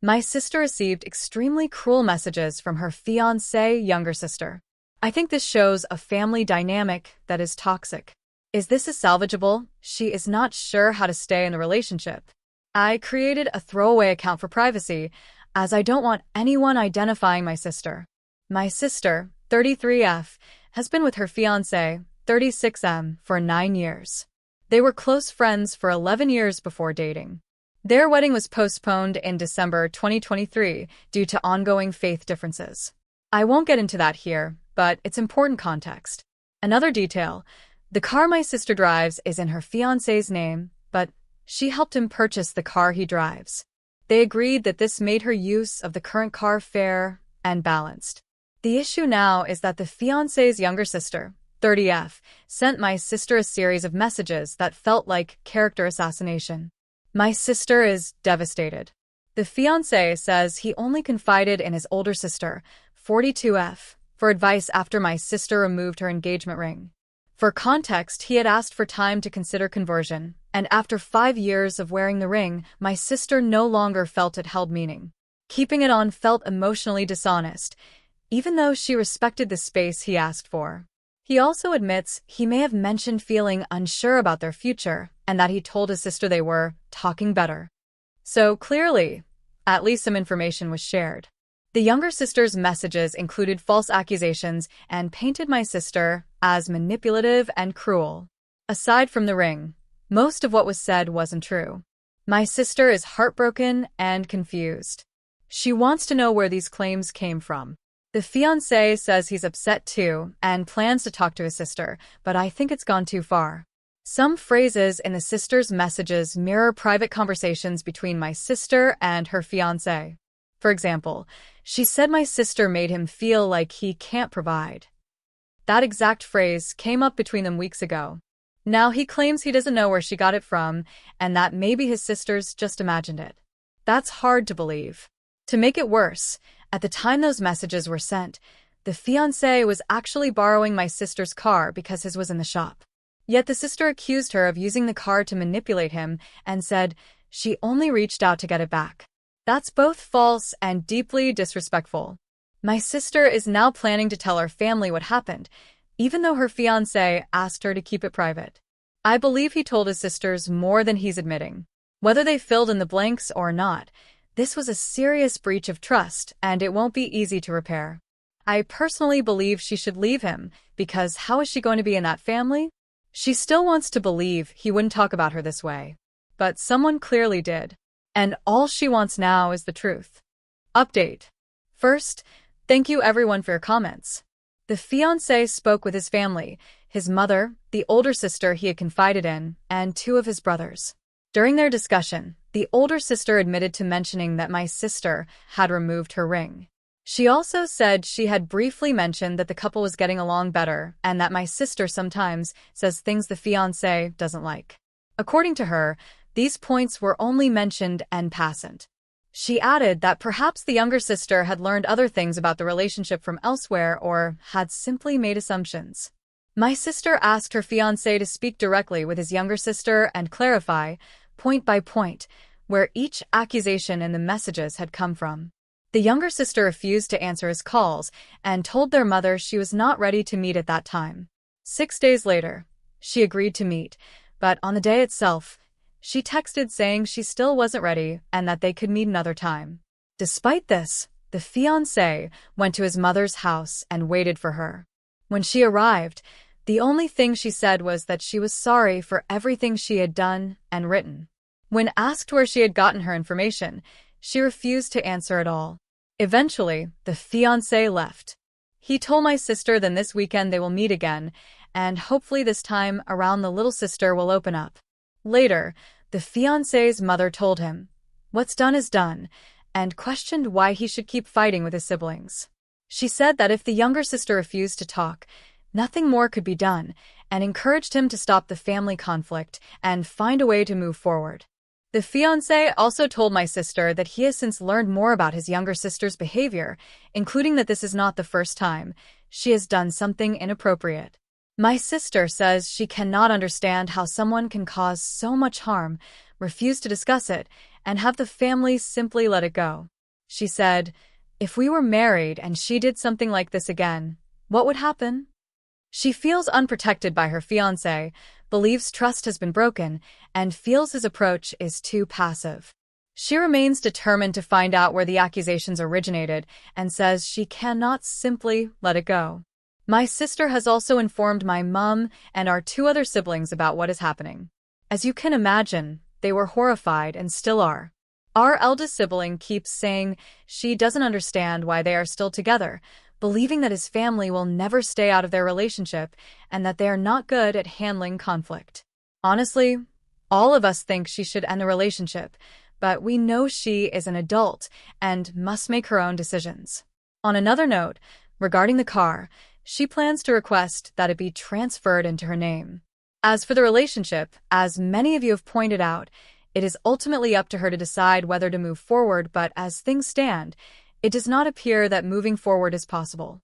My sister received extremely cruel messages from her fiancé younger sister. I think this shows a family dynamic that is toxic. Is this a salvageable? She is not sure how to stay in the relationship. I created a throwaway account for privacy, as I don't want anyone identifying my sister. My sister, 33F, has been with her fiancé, 36M, for 9 years. They were close friends for 11 years before dating. Their wedding was postponed in December 2023 due to ongoing faith differences. I won't get into that here, but it's important context. Another detail, the car my sister drives is in her fiancé's name, but she helped him purchase the car he drives. They agreed that this made her use of the current car fair and balanced. The issue now is that the fiancé's younger sister, 30F, sent my sister a series of messages that felt like character assassination. My sister is devastated. The fiancé says he only confided in his older sister, 42F, for advice after my sister removed her engagement ring. For context, he had asked for time to consider conversion, and after 5 years of wearing the ring, my sister no longer felt it held meaning. Keeping it on felt emotionally dishonest, even though she respected the space he asked for. He also admits he may have mentioned feeling unsure about their future, and that he told his sister they were talking better. So clearly, at least some information was shared. The younger sister's messages included false accusations and painted my sister as manipulative and cruel. Aside from the ring, most of what was said wasn't true. My sister is heartbroken and confused. She wants to know where these claims came from. The fiancé says he's upset too and plans to talk to his sister, but I think it's gone too far. Some phrases in the sister's messages mirror private conversations between my sister and her fiancé. For example, she said my sister made him feel like he can't provide. That exact phrase came up between them weeks ago. Now he claims he doesn't know where she got it from and that maybe his sisters just imagined it. That's hard to believe. To make it worse, at the time those messages were sent, the fiancé was actually borrowing my sister's car because his was in the shop. Yet the sister accused her of using the car to manipulate him and said she only reached out to get it back. That's both false and deeply disrespectful. My sister is now planning to tell her family what happened, even though her fiancé asked her to keep it private. I believe he told his sisters more than he's admitting. Whether they filled in the blanks or not, this was a serious breach of trust, and it won't be easy to repair. I personally believe she should leave him, because how is she going to be in that family? She still wants to believe he wouldn't talk about her this way. But someone clearly did. And all she wants now is the truth. Update. First, thank you everyone for your comments. The fiancé spoke with his family, his mother, the older sister he had confided in, and 2 of his brothers. During their discussion, the older sister admitted to mentioning that my sister had removed her ring. She also said she had briefly mentioned that the couple was getting along better and that my sister sometimes says things the fiancé doesn't like. According to her, these points were only mentioned en passant. She added that perhaps the younger sister had learned other things about the relationship from elsewhere or had simply made assumptions. My sister asked her fiancé to speak directly with his younger sister and clarify, point by point, where each accusation in the messages had come from. The younger sister refused to answer his calls and told their mother she was not ready to meet at that time. 6 days later, she agreed to meet, but on the day itself, she texted saying she still wasn't ready and that they could meet another time. Despite this, the fiancé went to his mother's house and waited for her. When she arrived, the only thing she said was that she was sorry for everything she had done and written. When asked where she had gotten her information, she refused to answer at all. Eventually, the fiancé left. He told my sister then this weekend they will meet again, and hopefully this time around the little sister will open up. Later, the fiancé's mother told him, "What's done is done," and questioned why he should keep fighting with his siblings. She said that if the younger sister refused to talk, nothing more could be done, and encouraged him to stop the family conflict and find a way to move forward. The fiancé also told my sister that he has since learned more about his younger sister's behavior, including that this is not the first time she has done something inappropriate. My sister says she cannot understand how someone can cause so much harm, refuse to discuss it, and have the family simply let it go. She said, "If we were married and she did something like this again, what would happen?" She feels unprotected by her fiancé, believes trust has been broken, and feels his approach is too passive. She remains determined to find out where the accusations originated and says she cannot simply let it go. "My sister has also informed my mom and our 2 other siblings about what is happening. As you can imagine, they were horrified and still are. Our eldest sibling keeps saying she doesn't understand why they are still together, believing that his family will never stay out of their relationship and that they are not good at handling conflict. Honestly, all of us think she should end the relationship, but we know she is an adult and must make her own decisions." On another note, regarding the car, she plans to request that it be transferred into her name. As for the relationship, as many of you have pointed out, it is ultimately up to her to decide whether to move forward, but as things stand, it does not appear that moving forward is possible.